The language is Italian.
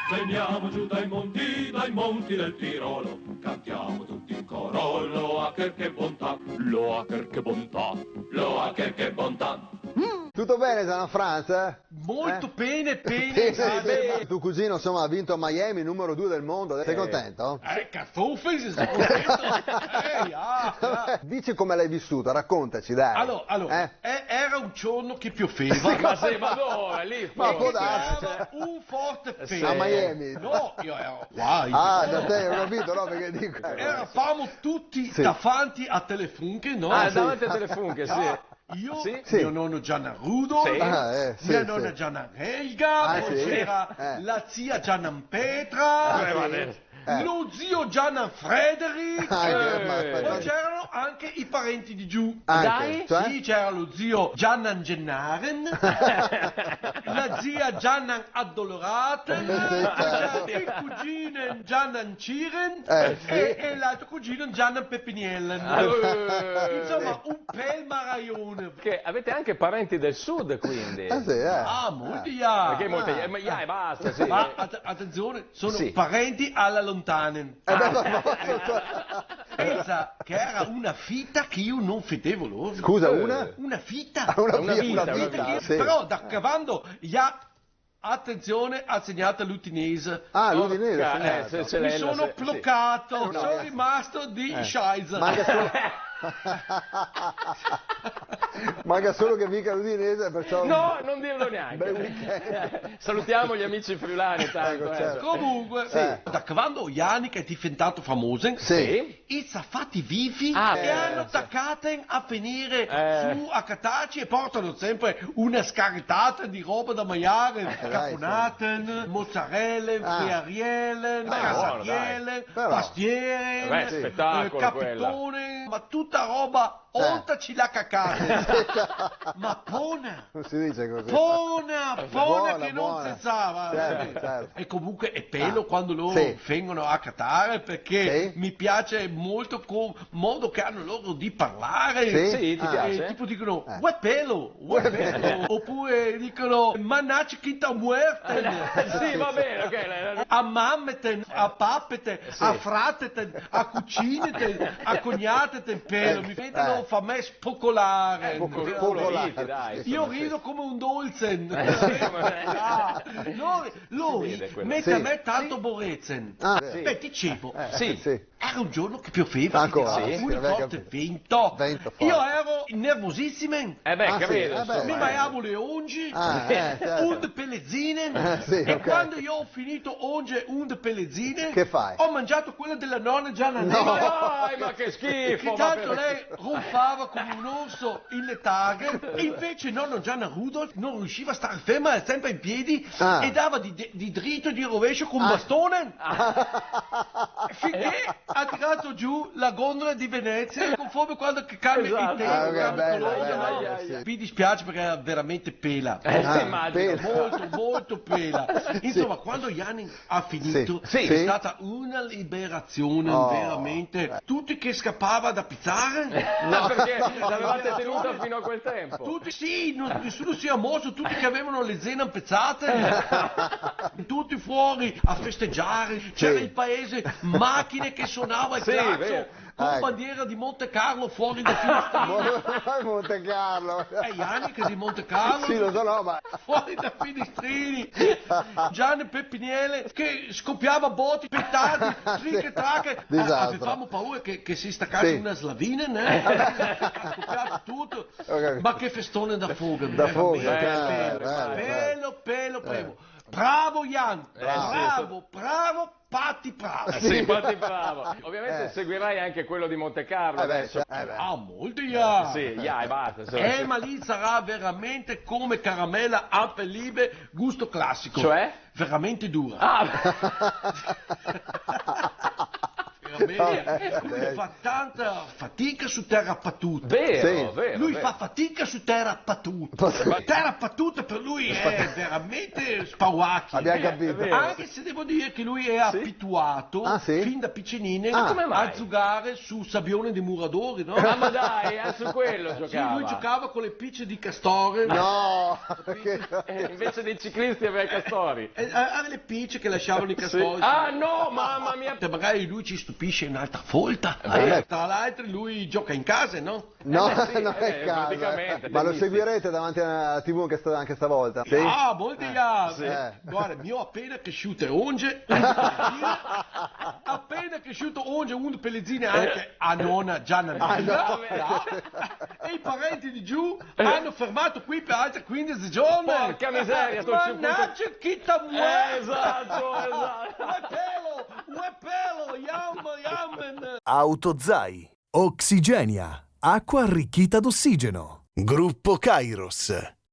Veniamo giù dai monti del Tirolo, cantiamo tutti in coro, lo Hacker che bontà, lo Hacker che bontà, lo Hacker che bontà. Tutto bene, Gianfranco? Molto bene. Tuo cugino, insomma, ha vinto a Miami, numero 2 del mondo. Sei contento? Cartoffi, sono contento. Dici come l'hai vissuto, raccontaci, dai. Allora, era un giorno che pioveva. Ma dove? Lì? Ma può darsi. Era un forte freddo. A Miami? No, io ero qua. Da te, ho capito, no? Perché dico... Eravamo tutti davanti a Telefunke, no? Davanti a Telefunke, sì. Io, Sì. mio nonno Gianna Rudolf, mia nonna Gianna Helga, poi c'era la zia Gianna Petra, lo zio Gianna Frederick, poi c'erano anche i parenti di giù. Dai? Cioè? Sì, c'era lo zio Gianna Gennaren, la zia Gianna Addoloraten, il cugino Gianna Ciren e l'altro cugino Gianna Pepiniellen. Insomma, un bel maraione. Che avete anche parenti del sud, quindi. Molti ya. Perché molti e basta, sì. Ma attenzione, sono parenti alla lontana. Pensa che era una vita che io non vedevo loro. Scusa, una? Una vita. Una vita. Sì. Però da cavando attenzione, ha segnato l'Udinese. L'Udinese. Mi sono bloccato, sono rimasto di Scheiser. Manca solo che mica l'Udinese, perciò... No, non dirlo neanche. Bel weekend. Salutiamo gli amici friulani tanto. Certo. Comunque, da quando Yannick è diventato famoso, i safati vivi che hanno attaccato a finire su a Cataci e portano sempre una scaritata di roba da mangiare, caponate, mozzarelle, friarielle, casatielle, pastiere, spettacolo capitone, ma tutta roba oltre la cacata, ma buona, non si dice così. buona che non buona. si sa. Certo. E comunque è bello quando loro vengono a Catare, perché mi piace molto il modo che hanno loro di parlare. Sì, ti piace? Tipo dicono uè pelo, oppure dicono mannaggia quinta muerte. Sì, va bene, ok. A mammeten, a pappeten, a frateten, a cucineten, a cognateten, pelo, mi vedono fa me spopolare. Dai. Io rido come un dolzen. Lui mette a me tanto borrezen. Beh, dicevo, era un giorno che pioveva, un forte vento. Io ero nervosissimo. Capito. Mi mangiavo le onge, und pellezzine, e quando io ho finito onge und pellezzine, che fai? ho mangiato quella della nonna Gianna Dai, ma che schifo! che tanto lei ronfava come un orso in letargo, e invece nonno Gianna Rudolf non riusciva a stare ferma, sempre in piedi, e dava di dritto e di rovescio con un bastone, finché ha tirato giù la gondola di Venezia, conforme quando cambia il tempo. Mi dispiace perché era veramente pela, molto pela. Insomma, quando Yannick ha finito è stata una liberazione, veramente. Tutti che scappava da pizzare, perché l'avevate tenuta fino a quel tempo. Tutti nessuno si è mosso, tutti che avevano le zene ampezzate, tutti fuori a festeggiare, c'era il paese, macchine che suonava il clacson, con bandiera di Monte Carlo fuori da finestrini. Monte Carlo. Yannick di Monte Carlo, sì, lo so, no, ma... fuori da finestrini, Gianni Pepiniele che scoppiava botti, petardi, tricche, tracche. Avevamo paura che si staccasse una slavina, ha scoppiato tutto. Ma che festone da fuga. Bello. Bravo Jan, bravo, Patti bravo. Sì, Patti bravo. Ovviamente seguirai anche quello di Monte Carlo adesso. Molti e basta. Ma lì sarà veramente come caramella Alpelibe, gusto classico. Cioè? Veramente dura. Lui fa tanta fatica su terra battuta. Vero, vero. Lui vero. fa fatica su terra battuta. Terra battuta per lui è veramente spawacchio. Abbiamo capito. Anche se devo dire che lui è abituato fin da piccinine a giocare su sabbione dei muratori, no? Ah, ma dai, su quello Sì, giocava. lui giocava con le picce di castore. No! Invece dei ciclisti aveva i castori. Aveva le picce che lasciavano i castori. Ah no, mamma mia. Magari lui ci stupisce in un'altra volta. Tra l'altro lui gioca in casa, no? No, sì, non è casa. praticamente, Ma lo benissimo. seguirete davanti alla TV anche stavolta? Sì? Ah, molti sì. Guarda, mio appena cresciute onge, appena cresciuto onge, un pellezzine anche a nonna Gianna Milla. E i parenti di giù hanno fermato qui per altri 15 giorni. Porca miseria, sto Mannaggia chi t'ha muoio. Esatto. Ue pelo, yammen. Autozai. Oxigenia. Acqua arricchita d'ossigeno. Gruppo Kairos.